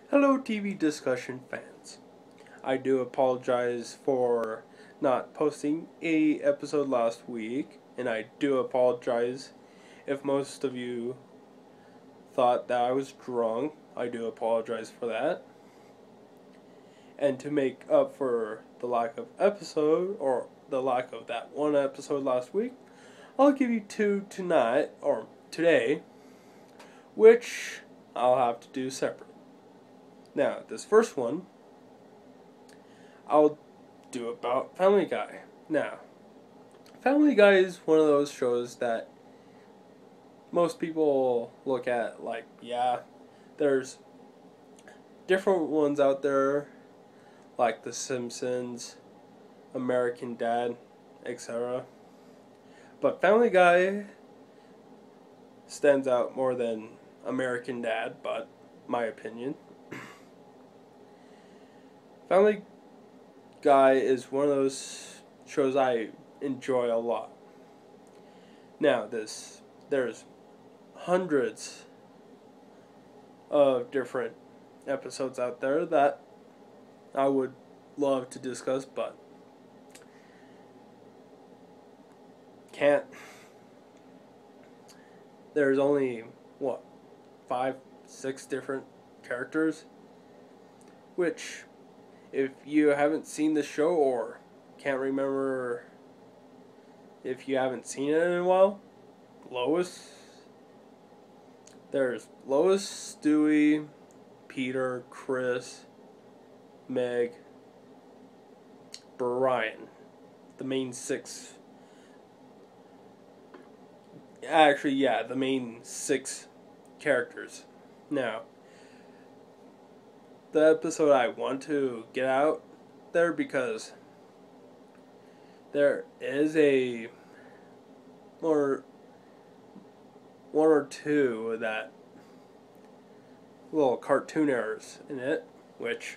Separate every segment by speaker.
Speaker 1: Hello, TV discussion fans. I do apologize for not posting a episode last week, and I do apologize if most of you thought that I was drunk. I do apologize for that. And to make up for the lack of episode, or the lack of that one episode last week, I'll give you two tonight, or today, which I'll have to do separate. Now, this first one, I'll do about Family Guy. Now, Family Guy is one of those shows that most people look at like, yeah, there's different ones out there like The Simpsons, American Dad, etc. But Family Guy stands out more than American Dad, but my opinion. Family Guy is one of those shows I enjoy a lot. Now, there's hundreds of different episodes out there that I would love to discuss, but can't. There's only, what, 5, 6 different characters, which, if you haven't seen the show or can't remember if you haven't seen it in a while, there's Lois, Stewie, Peter, Chris, Meg, Brian, the main 6. Actually, yeah, the main 6 characters. Now, the episode I want to get out there because there is a one or two that little cartoon errors in it, which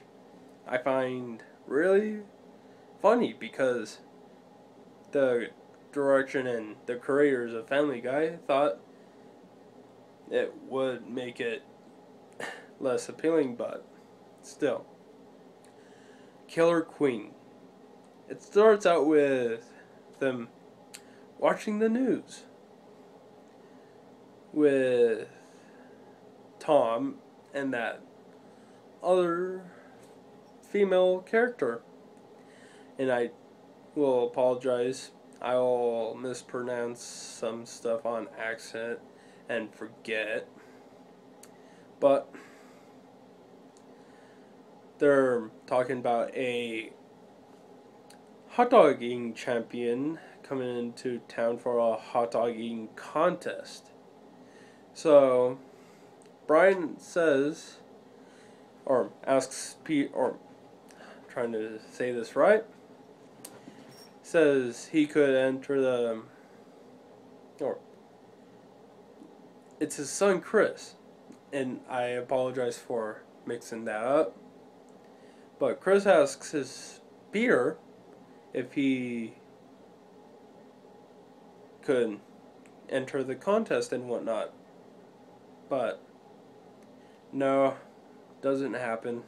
Speaker 1: I find really funny because the direction and the creators of Family Guy thought it would make it less appealing, but still. Killer Queen. It starts out with them watching the news with Tom and that other female character. And I will apologize. I will mispronounce some stuff on accident and forget. But they're talking about a hot dog eating champion coming into town for a hot dog eating contest. So Brian says, or asks Pete, or trying to say this right, says he could enter or it's his son Chris, and I apologize for mixing that up. But Chris asks his Peter if he could enter the contest and whatnot. But no, doesn't happen.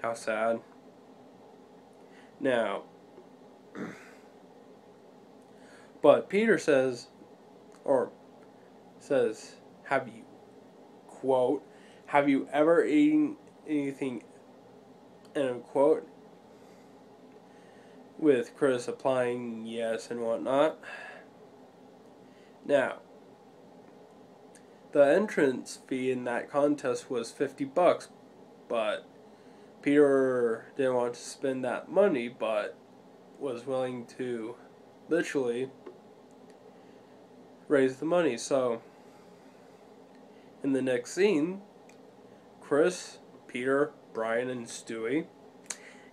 Speaker 1: How sad. Now, but Peter says, have you, quote, have you ever eaten anything, end of quote, with Chris applying yes and whatnot. Now, the entrance fee in that contest was $50, but Peter didn't want to spend that money, but was willing to literally raise the money. So, in the next scene, Chris, Peter, Brian, and Stewie,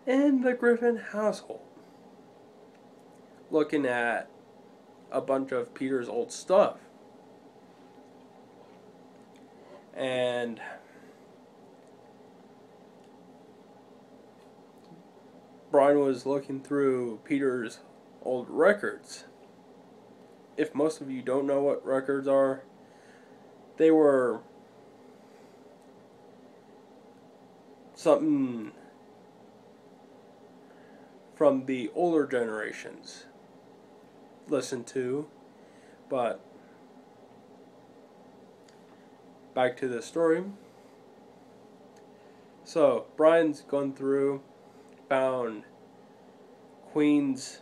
Speaker 1: and the Griffin household looking at a bunch of Peter's old stuff. And Brian was looking through Peter's old records. If most of you don't know what records are, they were something from the older generations listen to. But back to the story. So Brian's gone through, found Queen's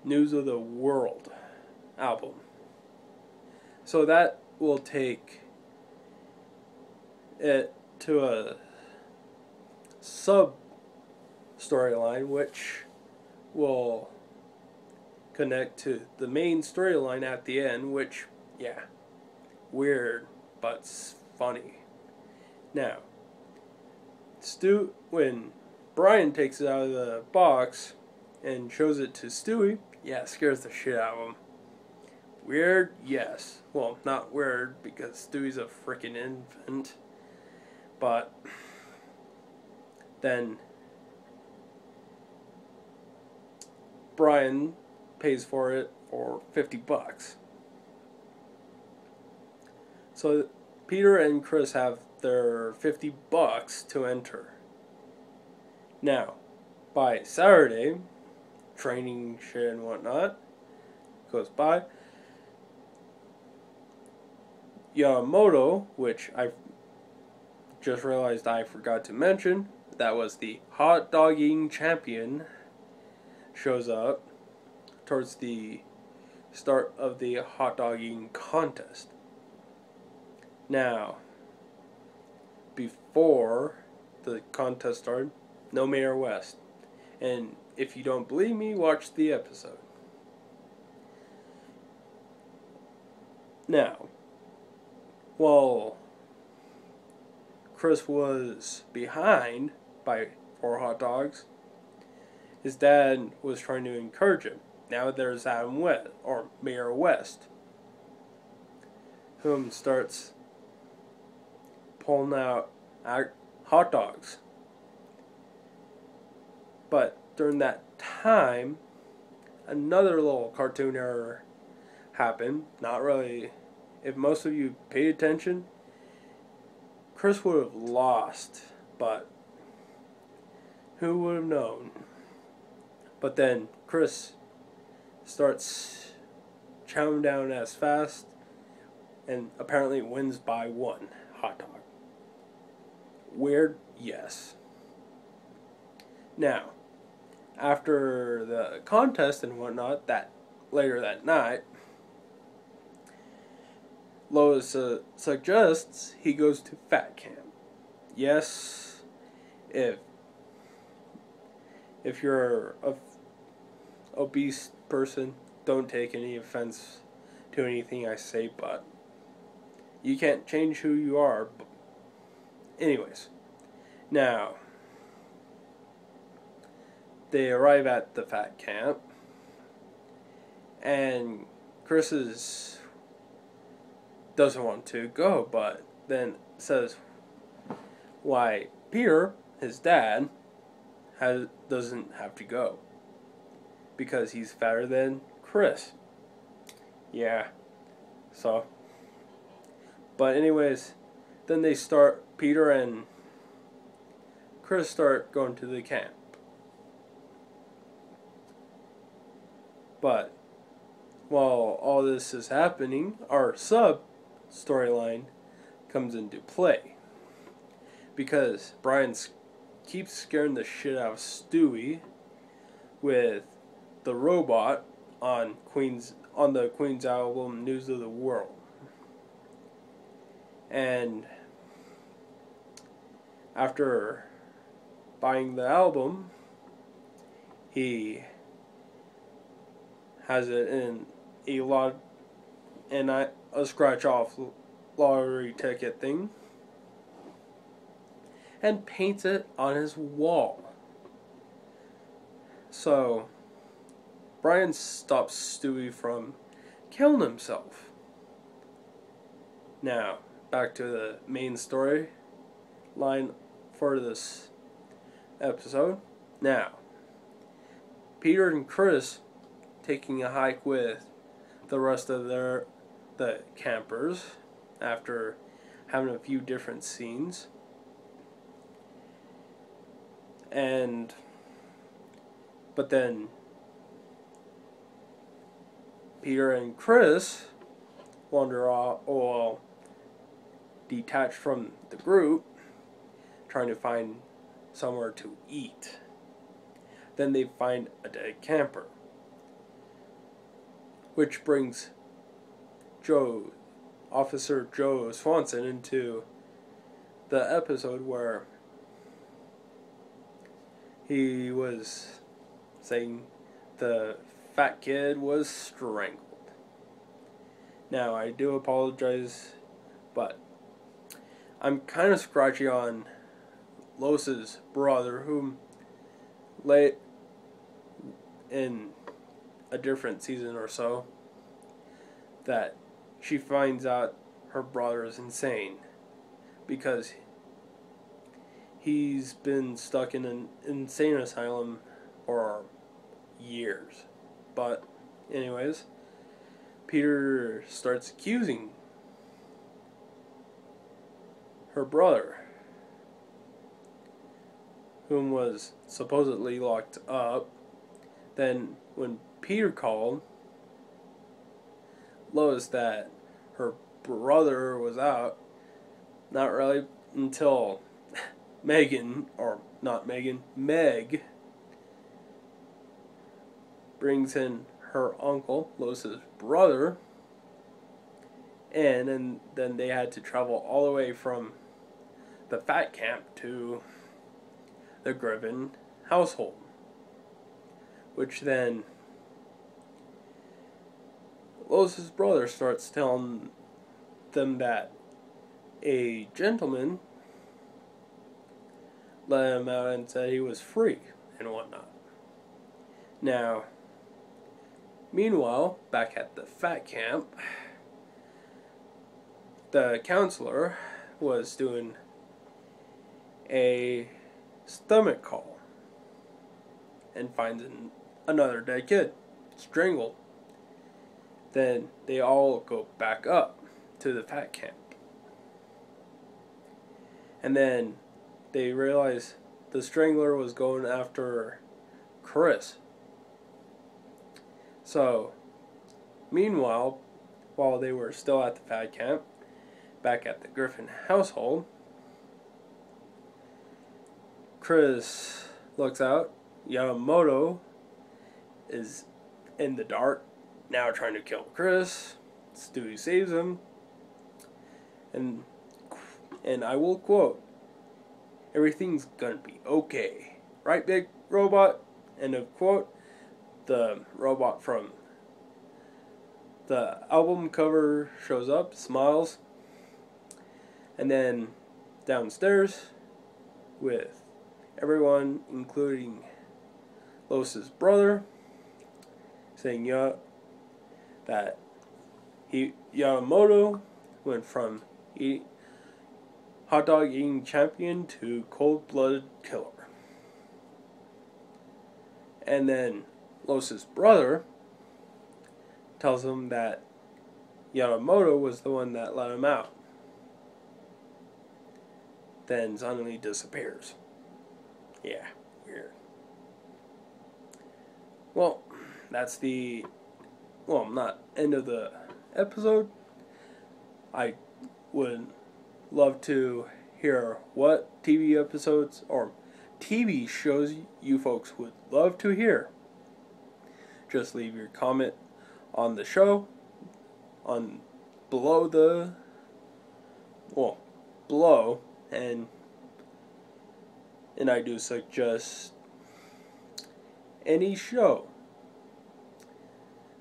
Speaker 1: News of the World album. So that will take it to a sub storyline which will connect to the main storyline at the end, which, yeah, weird but funny. Now, when Brian takes it out of the box and shows it to Stewie, yeah, it scares the shit out of him. Weird, yes. Well, not weird because Stewie's a freaking infant. But then Brian pays for it for $50. So Peter and Chris have their $50 to enter. Now, by Saturday, training shit and whatnot goes by. Yamamoto, which I just realized I forgot to mention, that was the hot dogging champion, shows up towards the start of the hot dogging contest. Now, before the contest started, no Mayor West. And if you don't believe me, watch the episode. Now, while Chris was behind by 4 hot dogs, his dad was trying to encourage him. Now there's Adam West, or Mayor West, whom starts pulling out hot dogs. But during that time, another little cartoon error happened. Not really. If most of you paid attention, Chris would have lost, but who would have known? But then Chris starts chowing down as fast and apparently wins by 1 hot dog. Weird? Yes. Now, after the contest and whatnot, later that night, Lois suggests he goes to fat camp. Yes, if you're a obese person, don't take any offense to anything I say, but you can't change who you are. Anyways, now they arrive at the fat camp, and Chris doesn't want to go, but then says why Peter, his dad, doesn't have to go because he's fatter than Chris. Yeah. So, but anyways, then Peter and Chris start going to the camp. But while all this is happening, our sub storyline comes into play because Brian keeps scaring the shit out of Stewie with the robot on the Queen's album News of the World. And after buying the album, he has it in a scratch off lottery ticket thing and paints it on his wall. So Brian stops Stewie from killing himself. Now, back to the main story line for this episode. Now, Peter and Chris taking a hike with the rest of the campers after having a few different scenes. But then Peter and Chris wander off, detached from the group, trying to find somewhere to eat. Then they find a dead camper, which brings Officer Joe Swanson, into the episode where he was saying the fat kid was strangled. Now, I do apologize, but I'm kind of scratchy on Lois's brother, whom late in a different season or so, that she finds out her brother is insane because he's been stuck in an insane asylum for years. But anyways, Peter starts accusing her brother, whom was supposedly locked up. Then when Peter called Lois that her brother was out, not really until Meg brings in her uncle, Lois's brother, and then they had to travel all the way from the fat camp to the Griffin household, which then Lois's brother starts telling them that a gentleman let him out and said he was free and whatnot. Now, meanwhile, back at the fat camp, the counselor was doing a stomach call and finds another dead kid, strangled. Then they all go back up to the fat camp. And then they realize the strangler was going after Chris. So, meanwhile, while they were still at the fat camp, back at the Griffin household, Chris looks out. Yamamoto is in the dark, now trying to kill Chris. Stewie saves him. And I will quote, "Everything's gonna be okay. Right, big robot?" End of quote. The robot from the album cover shows up, smiles, and then downstairs with everyone, including Lois's brother, saying that Yamamoto went from hot dog eating champion to cold-blooded killer. And then Lois's brother tells him that Yamamoto was the one that let him out. Then suddenly disappears. Yeah, weird. Well, that's not end of the episode. I would love to hear what TV episodes or TV shows you folks would love to hear. Just leave your comment on the show, below, and I do suggest any show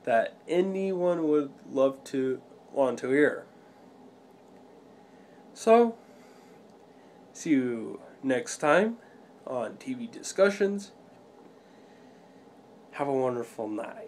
Speaker 1: that anyone would want to hear. So, see you next time on TV Discussions. Have a wonderful night.